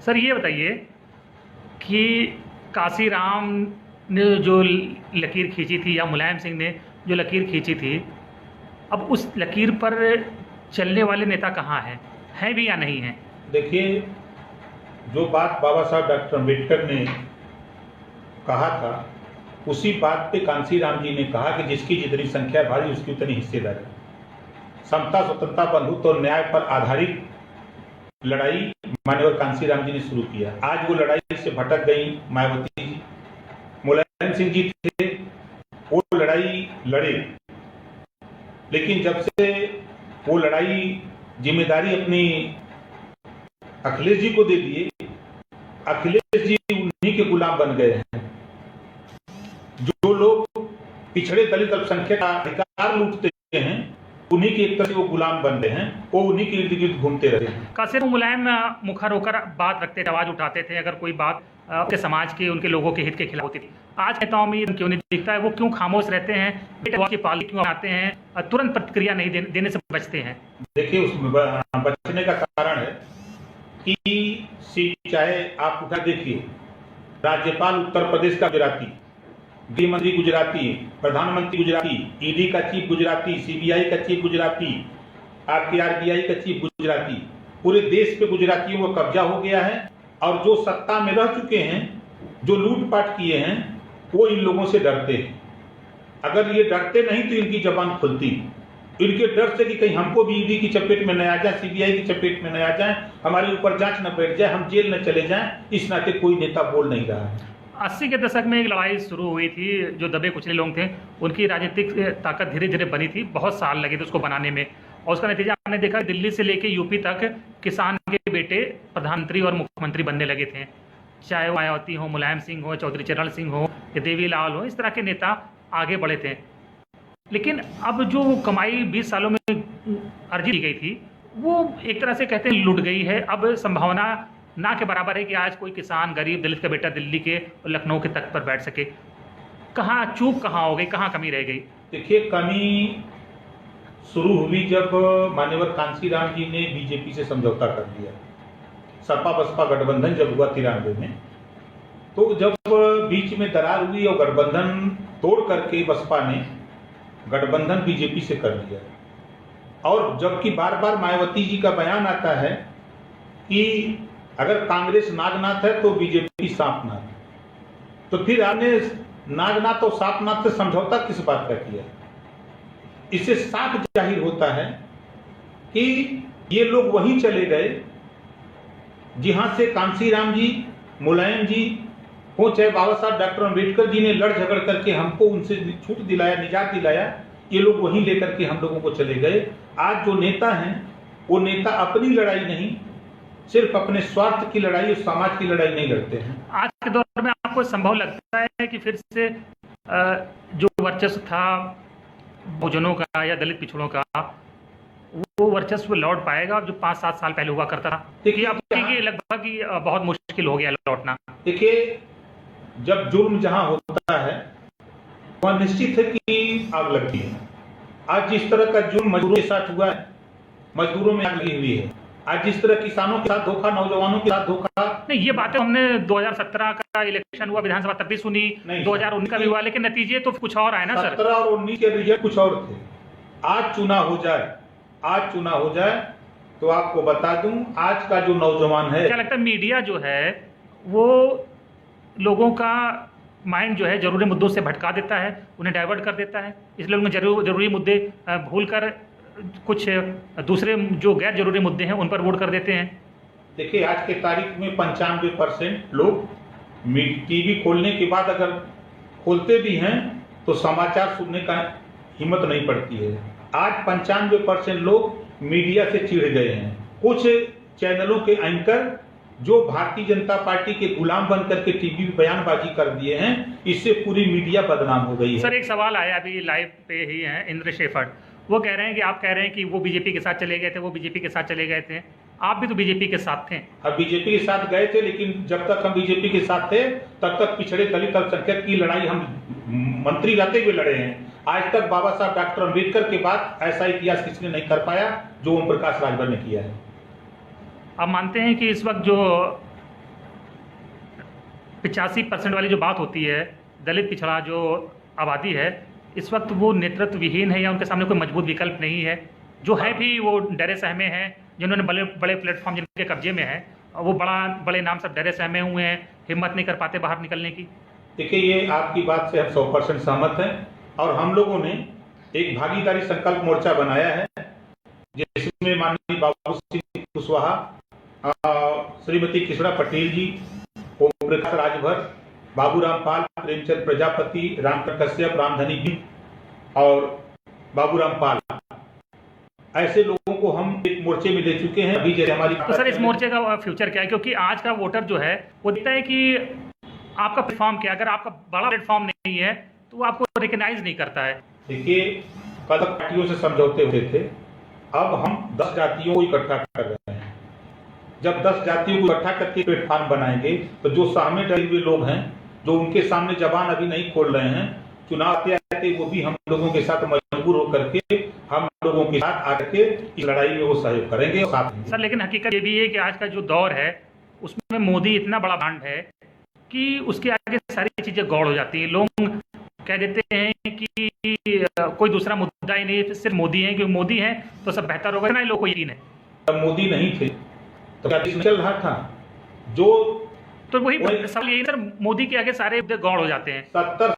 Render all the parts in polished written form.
Sir ये बताइए कि काशीराम ने जो लकीर खींची थी या मुलायम सिंह ने जो लकीर खींची थी, अब उस लकीर पर चलने वाले नेता कहाँ हैं भी या नहीं हैं? देखिए, जो बात बाबा साहब डॉक्टर अम्बेडकर ने कहा था, उसी बात पे कांशीराम जी ने कहा कि जिसकी जितनी संख्या भारी उसकी उतनी हिस्सेदारी। समता, स्वतंत्रता, बंधुत्व और न्याय पर आधारित लड़ाई माननीय कांशीराम जी ने शुरू किया। आज वो लड़ाई से भटक गई मायावती जी। मुलायम सिंह जी थे, वो लड़ाई लड़े, लेकिन जब से वो लड़ाई जिम्मेदारी अपनी अखिलेश जी को दे दिए, अखिलेश जी उन्हीं के गुलाम बन गए हैं। जो लोग पिछड़े दलित अल्पसंख्यक का अधिकार लूटते हैं, उन्हीं के एक तरह से वो गुलाम बन गए हैं, वो उन्हीं के इर्द गिर्द घूमते रहे हैं। कासिर मुलायम मुखर होकर बात रखते थे, आवाज उठाते थे अगर कोई बात उनके समाज के, उनके लोगों के हित के खिलाफ होती थी। आज नेताओं में क्यों नहीं दिखता है? वो क्यों खामोश रहते हैं? की पाली क्यों आते हैं? तुरंत प्रतिक्रिया नहीं देने से बचते हैं? देखिए, उसमें बचने का कारण है कि चाहे आप उठा देखिए, राज्यपाल उत्तर प्रदेश का गुजराती, गृह मंत्री गुजराती, प्रधानमंत्री गुजराती, ईडी का चीफ गुजराती, सीबीआई का चीफ गुजराती, आपकी आरबीआई का चीफ गुजराती। पूरे देश पे गुजरातियों का कब्जा हो गया है। और जो सत्ता में रह चुके हैं, जो लूटपाट किए हैं, वो इन लोगों से डरते हैं। अगर ये डरते नहीं तो इनकी जबान खुलती। इनके डर से कि कहीं हमको भी ईडी की चपेट में न आ जाए, सीबीआई की चपेट में न आ जाए, हमारे ऊपर जांच न बैठ जाए, हम जेल न चले जाएं, इस नाते कोई नेता बोल नहीं रहा है। 80 के दशक में एक लड़ाई शुरू हुई थी। जो दबे कुचले लोग थे, उनकी राजनीतिक ताकत धीरे धीरे बनी थी। बहुत साल लगे थे उसको बनाने में, और उसका नतीजा हमने देखा, दिल्ली से लेके यूपी तक किसान के बेटे प्रधानमंत्री और मुख्यमंत्री बनने लगे थे। चाहे वो मायावती हो, मुलायम सिंह हो, चौधरी चरण सिंह हो या देवीलाल हो, इस तरह के नेता आगे बढ़े थे। लेकिन अब जो कमाई 20 सालों में अर्जित की गई थी, वो एक तरह से कहते हैं लुट गई है। अब संभावना ना के बराबर है कि आज कोई किसान, गरीब दलित का बेटा दिल्ली के और लखनऊ के तख्त पर बैठ सके। कहाँ चूक कहाँ हो गई, कहाँ कमी रह गई? देखिए, कमी शुरू हुई जब मान्यवर कांशीराम जी ने बीजेपी से समझौता कर दिया। सपा बसपा गठबंधन जब हुआ 93 में, तो जब बीच में दरार हुई और गठबंधन तोड़ करके बसपा ने गठबंधन बीजेपी से कर लिया। और जबकि बार बार मायावती जी का बयान आता है कि अगर कांग्रेस नागनाथ है तो बीजेपी सांपनाथ, तो फिर आपने नागनाथ और सांपनाथ से समझौता किस बात का किया? इससे साफ जाहिर होता है कि ये लोग वहीं चले गए जहां से कांशीराम जी, मुलायम जी हो, चाहे बाबा साहब डॉक्टर अम्बेडकर जी ने लड़ झगड़ करके हमको उनसे छूट दिलाया, निजात दिलाया, ये लोग वहीं लेकर के हम लोगों को चले गए। आज जो नेता हैं, वो नेता अपनी लड़ाई नहीं, सिर्फ अपने स्वार्थ की लड़ाई और समाज की लड़ाई नहीं लड़ते हैं। आज के दौर में आपको संभव लगता है कि फिर से जो वर्चस्व था बहुजनों का या दलित पिछड़ों का, वो वर्चस्व लौट पाएगा जो 5-7 साल पहले हुआ करता था? देखिए, अब लगभग ही बहुत मुश्किल हो गया लौटना। देखिए, जब जुर्म जहां होता है वहां निश्चित है कि आग लगती है। आज जिस तरह का जुर्म मजदूरों के साथ हुआ है, मजदूरों में आग लगी हुई है। आज जिस तरह किसानों के साथ धोखा, नौजवानों के साथ धोखा। नहीं, ये बातें हमने 2017 का इलेक्शन हुआ विधानसभा तब भी सुनी, 2019 का भी हुआ, लेकिन नतीजे तो कुछ और आए ना सर। 17 और 19 के रिजल्ट कुछ और थे। आज चुनाव हो जाए तो आपको बता दूं, आज का जो नौजवान है, क्या लगता है मीडिया जो है वो लोगों का माइंड जो है जरूरी मुद्दों से भटका देता है, उन्हें डाइवर्ट कर देता है, इसलिए उनमें जरूरी मुद्दे भूलकर कुछ दूसरे जो गैर जरूरी मुद्दे हैं उन पर वोट कर देते हैं? देखिए, आज के तारीख में 95% लोग टीवी खोलने के बाद अगर खोलते भी हैं तो समाचार सुनने का हिम्मत नहीं पड़ती है। आज 95% लोग मीडिया से चिढ़ गए हैं। कुछ चैनलों के एंकर जो भारतीय जनता पार्टी के गुलाम बनकर के टीवी पे बयानबाजी कर दिए हैं, इससे पूरी मीडिया बदनाम हो गई है। सर, एक सवाल आया अभी लाइव पे ही है, इंद्र शेफर्ड वो कह रहे हैं कि आप कह रहे हैं कि वो बीजेपी के साथ चले गए थे, वो बीजेपी के साथ चले गए थे, आप भी तो बीजेपी के साथ थे। अब बीजेपी के साथ गए थे, लेकिन जब तक हम बीजेपी के साथ थे तब तक पिछड़े दलित अल्पसंख्यक की लड़ाई हम मंत्री रहते हुए लड़े हैं। आज तक बाबा साहब डॉक्टर अम्बेडकर के बाद ऐसा इतिहास किसी ने नहीं कर पाया जो ओम प्रकाश राजभर ने किया है। आप मानते हैं कि इस वक्त जो 85% वाली जो बात होती है, दलित पिछड़ा जो आबादी है इस वक्त वो नेतृत्व विहीन है या उनके सामने कोई मजबूत विकल्प नहीं है। जो है भी वो डरे सहमे हैं, जिन्होंने बड़े बड़े प्लेटफॉर्म जिनके कब्जे में है वो बड़े नाम सब डरे सहमे हुए हैं, हिम्मत नहीं कर पाते बाहर निकलने की। देखिए, ये आपकी बात से हम 100% सहमत हैं और हम लोगों ने एक भागीदारी संकल्प मोर्चा बनाया है जिसमें माननीय बाबू सिंह कुशवाहा, श्रीमती कृष्णा पटेल जी, ओम प्रकाश राजभर, बाबूराम पाल, प्रेमचंद प्रजापति, रामकर कश्यप, रामधनी जी और बाबूराम पाल, ऐसे लोगों को हम एक मोर्चे में ले चुके हैं। अभी जैसे हमारी तो सर इस मोर्चे का फ्यूचर क्या है, क्योंकि आज का वोटर जो है वो दिखता है कि आपका प्लेटफॉर्म क्या है, अगर आपका बड़ा प्लेटफॉर्म नहीं है तो वो आपको रिकग्नाइज नहीं करता है। देखिए, कल तक पार्टियों से समझौते होते थे, अब हम 10 जातियों को इकट्ठा कर रहे हैं। जब 10 जातियों को इकट्ठा करके प्लेटफॉर्म बनाएंगे तो जो सामने डरे हुए लोग हैं, जो उनके सामने जबान अभी नहीं खोल रहे हैं, चुनाव आते आते वो भी हम लोगों के साथ मजबूर होकर के हम लोगों के साथ आकर के इस लड़ाई में वो सहयोग करेंगे। सर लेकिन हकीकत ये भी है कि आज का जो दौर है उसमें मोदी इतना बड़ा ब्रांड है कि उसके आगे सारी चीजें गौड़ हो जाती है। लोग कह देते हैं कि कोई दूसरा मुद्दा ही नहीं, सिर्फ मोदी है, क्योंकि मोदी है तो सब बेहतर होगा, ना लोग को यकीन है। जब मोदी नहीं थे तो क्या देश चल रहा था? जो तो वही सवाल यही सर, मोदी के आगे सारे मुद्दे गौड़ हो जाते हैं। 70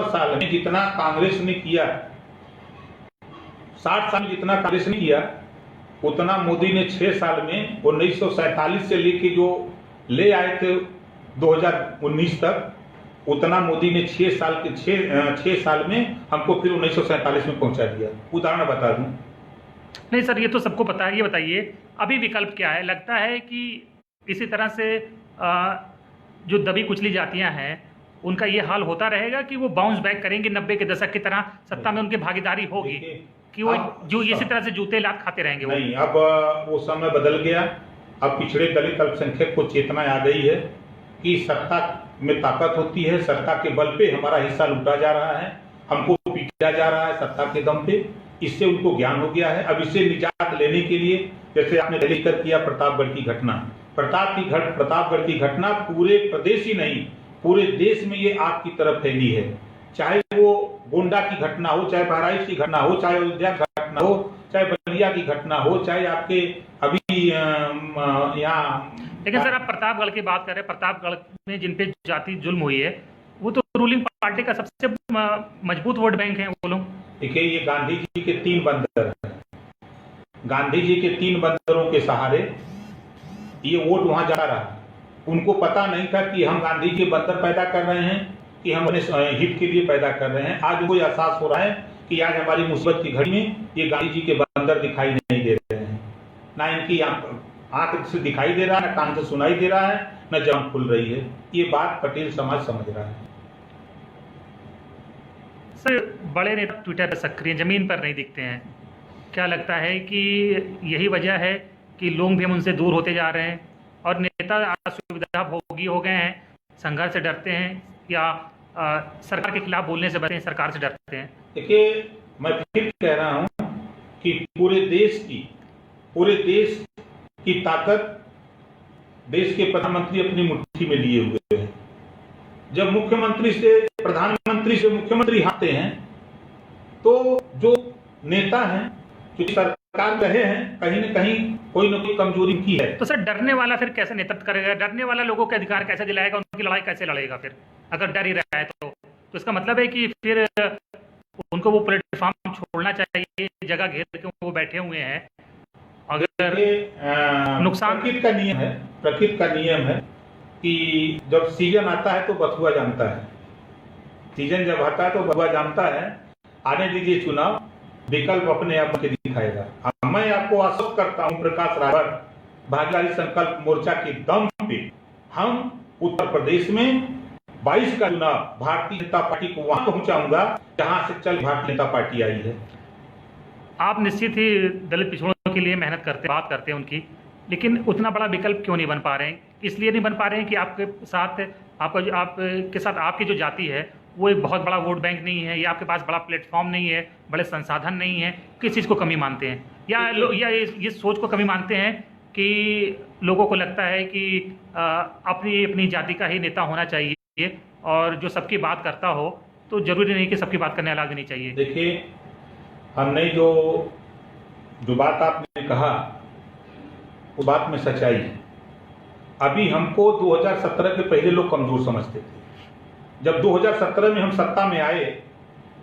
साल में जितना कांग्रेस ने किया, 60 साल में जितना कांग्रेस ने किया, उतना मोदी ने 6 साल में 1947 से लेके जो ले आए थे 2019 तक, उतना मोदी ने 6 साल में हमको फिर 1947 में पहुंचा दिया। उदाहरण बता दूं। नहीं सर, ये तो सबको पता है। ये बताइए अभी विकल्प क्या है? लगता है कि इसी तरह से जो दबी कुचली जातियां हैं उनका ये हाल होता रहेगा कि वो बाउंस बैक करेंगे 90 के दशक की तरह, सत्ता में उनकी भागीदारी होगी कि वो जो इसी तरह से जूते लात खाते रहेंगे? नहीं, अब वो समय बदल गया। अब पिछड़े दलित अल्पसंख्यक को चेतना आ गई है कि सत्ता में ताकत होती है, सत्ता के बल पे हमारा हिस्सा लूटा जा रहा है, हमको पीटा जा रहा है सत्ता के दम पे। इससे उनको ज्ञान हो गया है। अब इससे निजात लेने के लिए, जैसे आपने जिक्र किया प्रतापगढ़ की घटना, प्रतापगढ़ की घटना पूरे प्रदेश ही नहीं पूरे देश में ये आग की तरफ फैली है। चाहे वो गोंडा की घटना हो, चाहे बहराइच की घटना हो, चाहे अयोध्या की घटना हो, चाहे बलिया की घटना हो, चाहे आपके अभी यहाँ। लेकिन सर आप प्रतापगढ़ की बात कर रहे हैं, प्रतापगढ़ में जिन पे जाति जुल्म हुई है वो तो रूलिंग पार्टी का सबसे मजबूत वोट बैंक है वो लोग। देखिए, ये गांधी जी के 3 बंदर हैं। गांधी जी के 3 बंदरों के सहारे ये वोट वहां जा रहा। उनको पता नहीं था कि हम गांधी जी के बंदर पैदा कर रहे हैं, कि हम अपने हित के लिए पैदा कर रहे हैं। आज उनको एहसास हो रहा है कि आज हमारी मुसीबत की घड़ी में ये गांधी जी के बंदर दिखाई नहीं दे रहे हैं। ना इनकी आंख से दिखाई दे रहा है, ना कान से सुनाई दे रहा है, न जान खुल रही है। ये बात पटेल समाज समझ रहा है। सर बड़े नेता ट्विटर पर सक्रिय, जमीन पर नहीं दिखते हैं। क्या लगता है कि यही वजह है कि लोग भी हम उनसे दूर होते जा रहे हैं और नेता असुविधा भोगी हो गए हैं, संघर्ष से डरते हैं या सरकार के खिलाफ बोलने से बचते हैं, सरकार से डरते हैं? देखिए, मैं फिर कह रहा हूं कि पूरे देश की ताकत देश के प्रधानमंत्री अपनी मुट्ठी में लिए हुए हैं। जब प्रधानमंत्री से मुख्यमंत्री हारते हैं तो जो नेता हैं, क्योंकि सरकार रहे हैं, कहीं न कहीं कोई न कोई कमजोरी की है। तो सर डरने वाला फिर कैसे नेतृत्व करेगा? डरने वाला लोगों के अधिकार कैसे दिलाएगा? उनकी लड़ाई कैसे लड़ेगा? फिर अगर डर ही रहा है तो इसका मतलब है कि फिर उनको वो प्लेटफॉर्म छोड़ना चाहिए, जगह घेर के वो बैठे हुए हैं। अगर नुकसान प्रकृति का नियम है कि जब सीजन आता है तो बथुआ जानता है, सीजन जब आता है तो बथुआ जानता है। आने दीजिए चुनाव, विकल्प अपने आप के दिखाएगा। मैं आपको आश्वस्त करता हूं, प्रकाश रावत भागीदारी संकल्प मोर्चा के दम पे हम उत्तर प्रदेश में 22 का चुनाव भारतीय जनता पार्टी को वहां पहुंचाऊंगा जहां से चल भारतीय जनता पार्टी आई है। आप निश्चित ही दलित पिछड़ों के लिए मेहनत करते, बात करते हैं उनकी, लेकिन उतना बड़ा विकल्प क्यों नहीं बन पा रहे हैं? इसलिए नहीं बन पा रहे हैं कि आपके साथ आपकी जो जाति है वो एक बहुत बड़ा वोट बैंक नहीं है, या आपके पास बड़ा प्लेटफॉर्म नहीं है, बड़े संसाधन नहीं है? किस चीज़ को कमी मानते हैं? या ये सोच को कमी मानते हैं कि लोगों को लगता है कि अपनी अपनी जाति का ही नेता होना चाहिए और जो सबकी बात करता हो, तो जरूरी नहीं कि सबकी बात करने वाला आदमी चाहिए। देखिए, हमने जो बात आपने कहा वो बात में सच्चाई है। अभी हमको 2017 के पहले लोग कमजोर समझते थे। जब 2017 में हम सत्ता में आए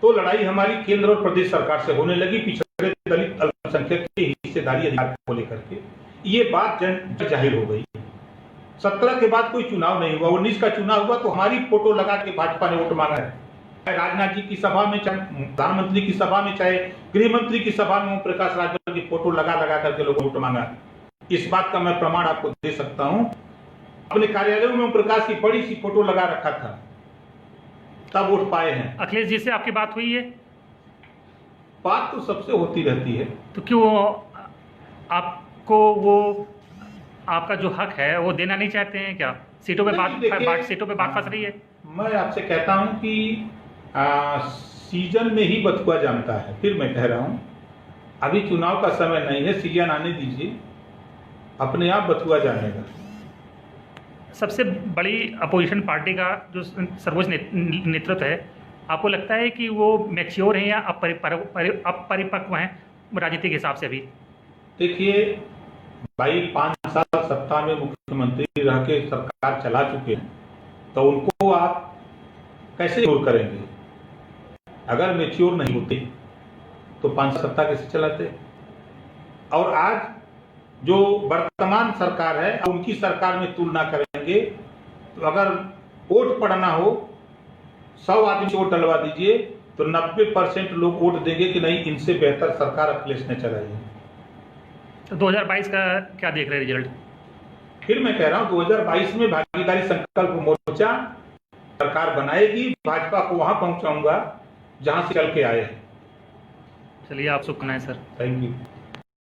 तो लड़ाई हमारी केंद्र और प्रदेश सरकार से होने लगी, पिछड़े दलित अल्पसंख्यक की हिस्सेदारी अधिकार को लेकर के। ये बात जन जाहिर हो गई। 17 के बाद कोई चुनाव नहीं हुआ, 19 का चुनाव हुआ तो हमारी फोटो लगा के भाजपा ने वोट मांगा है। चाहे राजनाथ जी की सभा में, चाहे प्रधानमंत्री की सभा में, चाहे गृह मंत्री की सभा में ओम प्रकाश राजभर की फोटो लगा करके लोगों ने वोट मांगा। इस बात का मैं प्रमाण आपको दे सकता हूं। अपने कार्यालयों में ओम प्रकाश की बड़ी सी फोटो लगा रखा था, तब वोट पाए हैं। अखिलेश जी से आपकी बात हुई है? बात तो सबसे होती रहती है। तो क्यों आपको वो आपका जो हक है वो देना नहीं चाहते हैं क्या? सीटों पे बात फंस रही है। मैं आपसे कहता हूं कि सीजन में ही बथुआ जानता है। फिर मैं कह रहा हूं, अभी चुनाव का समय नहीं है, सीजन आने दीजिए, अपने आप बथुआ जानेगा। सबसे बड़ी अपोजिशन पार्टी का जो सर्वोच्च नेतृत्व है, आपको लगता है कि वो मैच्योर हैं या अपरिपक्व हैं राजनीति के हिसाब से? अभी देखिए भाई, 5 साल सत्ता में मुख्यमंत्री रह के सरकार चला चुके हैं, तो उनको आप कैसे मैच्योर करेंगे? अगर मैच्योर नहीं होते तो 5 साल सत्ता कैसे चलाते? और आज जो वर्तमान सरकार है उनकी सरकार में तुलना करेंगे तो अगर वोट पड़ना हो 100 आदमी से वोट डलवा दीजिए तो 90% लोग वोट देंगे कि नहीं, इनसे बेहतर सरकार अखिलेश ने चलाई है। तो 2022 का क्या देख रहे हैं रिजल्ट? फिर मैं कह रहा हूं 2022 में भागीदारी संकल्प मोर्चा सरकार बनाएगी। भाजपा को वहां पहुंचाऊंगा जहां से चल के आए हैं। चलिए, आप शुभकामनाएं सर। Thank you.